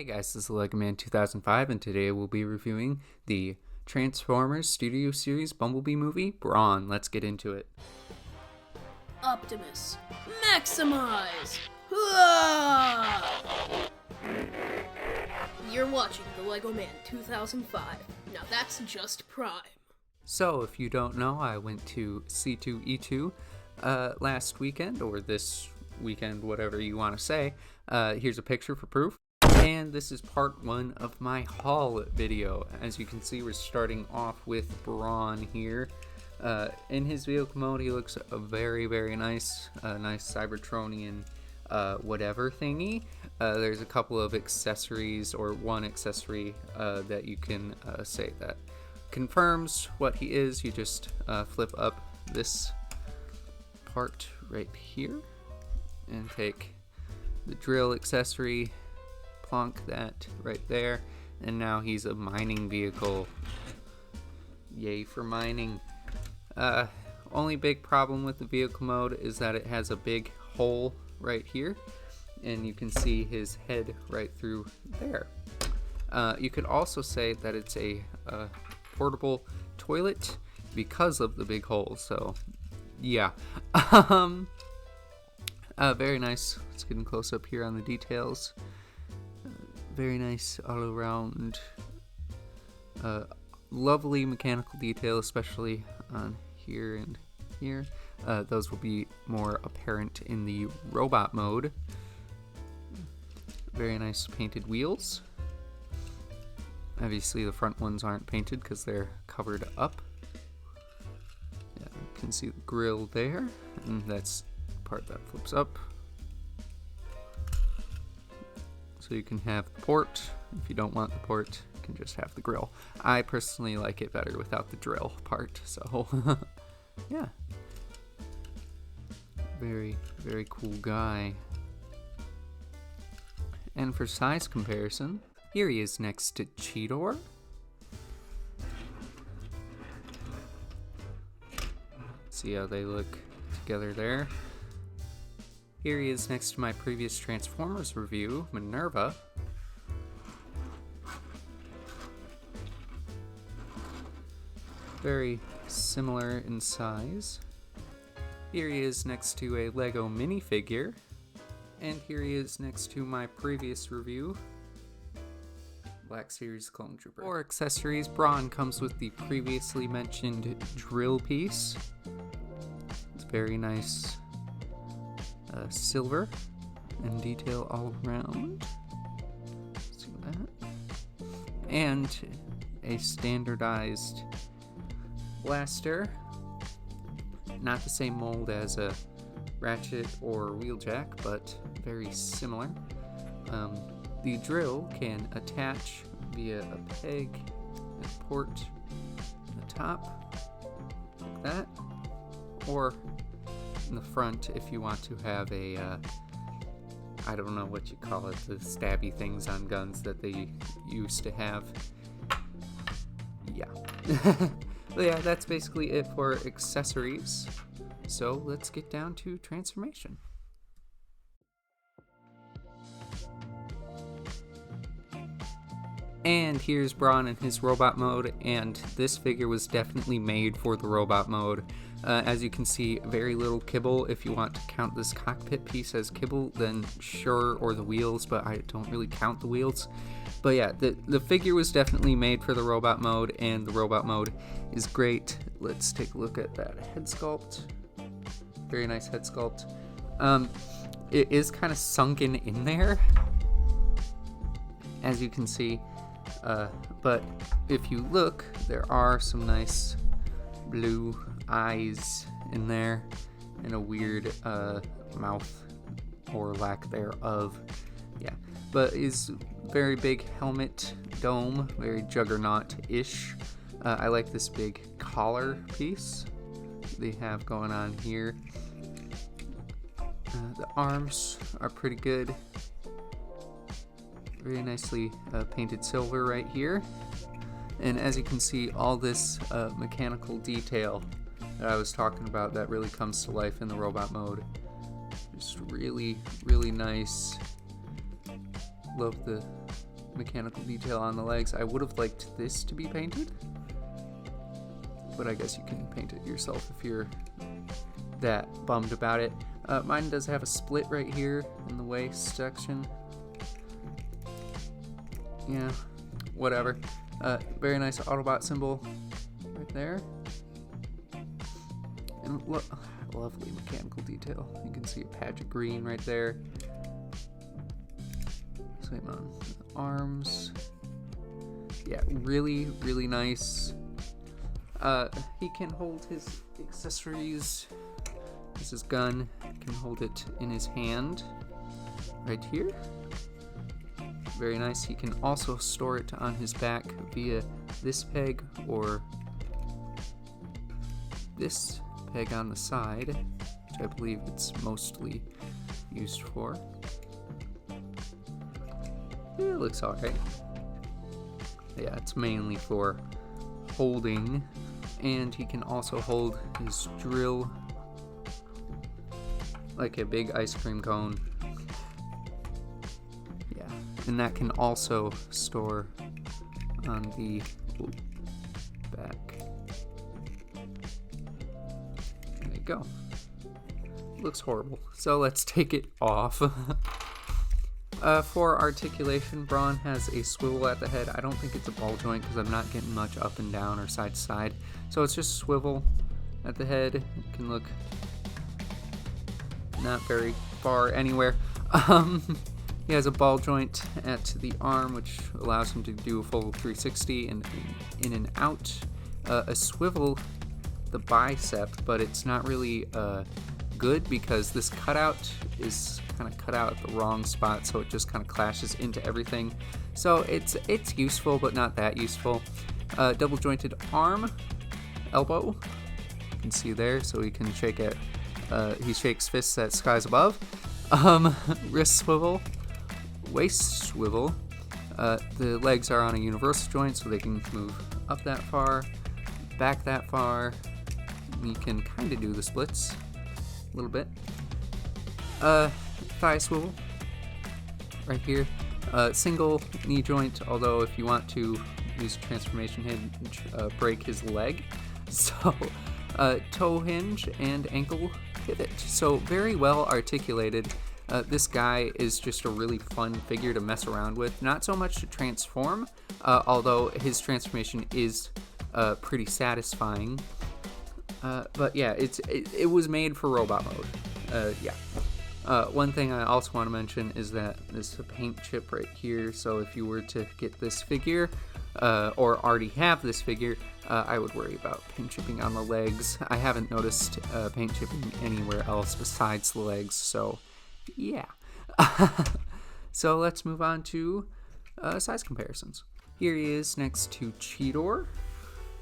Hey guys, this is Lego Man 2005 and today we'll be reviewing the Transformers Studio Series Bumblebee movie, Brawn. Let's get into it. Optimus, maximize! Hurrah! You're watching the Lego Man 2005. Now that's just prime. So, if you don't know, I went to C2E2 last weekend, or this weekend, whatever you want to say. Here's a picture for proof. And this is part one of my haul video. As you can see, we're starting off with Brawn here. In his vehicle mode, he looks very, very nice. Nice Cybertronian whatever thingy. There's a couple of accessories, or one accessory that you can say that confirms what he is. You just flip up this part right here and take the drill accessory, plonk that right there, and now he's a mining vehicle. Yay for mining. Only big problem with the vehicle mode is that it has a big hole right here, and you can see his head right through there. You could also say that it's a portable toilet because of the big hole, so yeah. Very nice. Let's get in close up here on the details. Very nice all around. Lovely mechanical detail, especially on here and here. Those will be more apparent in the robot mode. Very nice painted wheels. Obviously the front ones aren't painted because they're covered up. Yeah, you can see the grill there, and that's the part that flips up. So you can have the port. If you don't want the port, you can just have the grill. I personally like it better without the drill part, so yeah. Very, very cool guy. And for size comparison, here he is next to Cheetor. See how they look together there. Here he is next to my previous Transformers review, Minerva. Very similar in size. Here he is next to a Lego minifigure. And here he is next to my previous review, Black Series Clone Trooper. For accessories, Brawn comes with the previously mentioned drill piece. It's very nice. Silver and detail all around. See that? And a standardized blaster. Not the same mold as a ratchet or wheeljack, but very similar. The drill can attach via a peg and port in the top, like that, or in the front if you want to have a I don't know what you call it, the stabby things on guns that they used to have. Yeah. But yeah, that's basically it for accessories. So let's get down to transformation. And here's Brawn in his robot mode, and this figure was definitely made for the robot mode. As you can see, very little kibble. If you want to count this cockpit piece as kibble, then sure, or the wheels, but I don't really count the wheels. But yeah, the figure was definitely made for the robot mode, and the robot mode is great. Let's take a look at that head sculpt. Very nice head sculpt. It is kind of sunken in there, as you can see. But if you look, there are some nice blue eyes in there and a weird mouth or lack thereof. Yeah, but his very big helmet dome, very juggernaut-ish. I like this big collar piece they have going on here. The arms are pretty good. Very nicely painted silver right here. And as you can see, all this mechanical detail that I was talking about that really comes to life in the robot mode. Just really, really nice. Love the mechanical detail on the legs. I would have liked this to be painted, but I guess you can paint it yourself if you're that bummed about it. Mine does have a split right here in the waist section. Yeah, whatever. Very nice Autobot symbol right there. And lovely mechanical detail. You can see a patch of green right there. Same on the arms. Yeah, really, really nice. He can hold his accessories. This is his gun. He can hold it in his hand right here. Very nice. He can also store it on his back via this peg or this peg on the side, which I believe it's mostly used for. Yeah, it looks alright. Yeah, it's mainly for holding, and he can also hold his drill like a big ice cream cone. Yeah, and that can also store on the back. There you go. Looks horrible. So let's take it off. For articulation, Brawn has a swivel at the head. I don't think it's a ball joint because I'm not getting much up and down or side to side. So it's just swivel at the head. It can look not very far anywhere. He has a ball joint at the arm, which allows him to do a full 360 and in and out. A swivel, the bicep, but it's not really good because this cutout is kind of cut out at the wrong spot, so it just kind of clashes into everything. So it's useful, but not that useful. Double jointed arm, elbow, you can see there, so he can shake it. He shakes fists at skies above. Wrist swivel, waist swivel. The legs are on a universal joint, so they can move up that far, back that far. You can kind of do the splits a little bit. Thigh swivel right here. Single knee joint, although if you want to use transformation hinge, break his leg. So toe hinge and ankle pivot. So very well articulated. This guy is just a really fun figure to mess around with. Not so much to transform, although his transformation is pretty satisfying. But yeah, it was made for robot mode. Yeah. One thing I also want to mention is that this is a paint chip right here. So if you were to get this figure, or already have this figure, I would worry about paint chipping on the legs. I haven't noticed paint chipping anywhere else besides the legs, so yeah. So let's move on to size comparisons. Here he is next to Cheetor.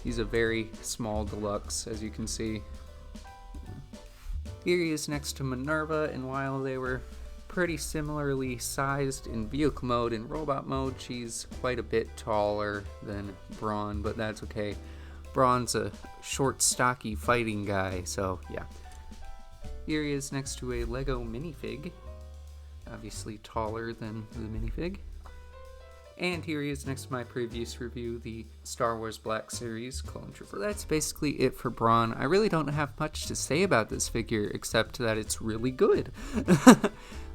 He's a very small deluxe, as you can see. Here he is next to Minerva, and while they were pretty similarly sized in vehicle mode and robot mode, she's quite a bit taller than Brawn, but that's okay. Brawn's a short, stocky fighting guy, so yeah. Here he is next to a Lego minifig, obviously taller than the minifig. And here he is next to my previous review, the Star Wars Black Series Clone Trooper. That's basically it for Brawn. I really don't have much to say about this figure, except that it's really good.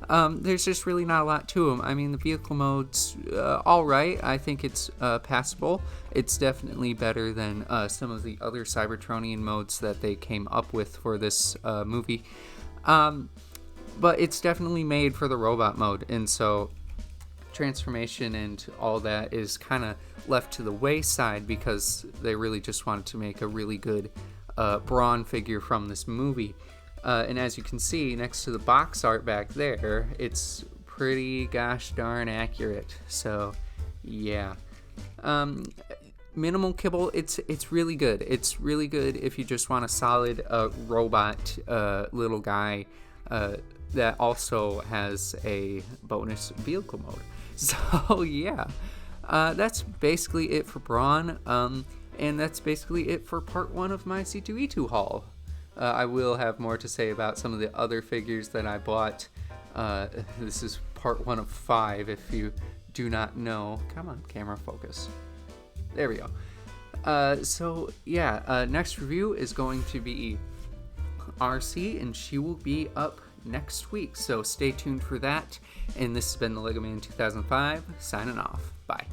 There's just really not a lot to him. I mean, the vehicle mode's alright. I think it's passable. It's definitely better than some of the other Cybertronian modes that they came up with for this movie. But it's definitely made for the robot mode, and so transformation and all that is kind of left to the wayside because they really just wanted to make a really good Brawn figure from this movie. And as you can see next to the box art back there, it's pretty gosh darn accurate. So yeah, minimal kibble. It's really good. It's really good if you just want a solid robot little guy that also has a bonus vehicle mode. So yeah, that's basically it for Brawn, and that's basically it for part 1 of my C2E2 haul. I will have more to say about some of the other figures that I bought. This is part 1 of 5 if you do not know. Come on, camera focus. There we go. Next review is going to be RC, and she will be up next week. So stay tuned for that. And this has been the Lego Man 2005, signing off. Bye.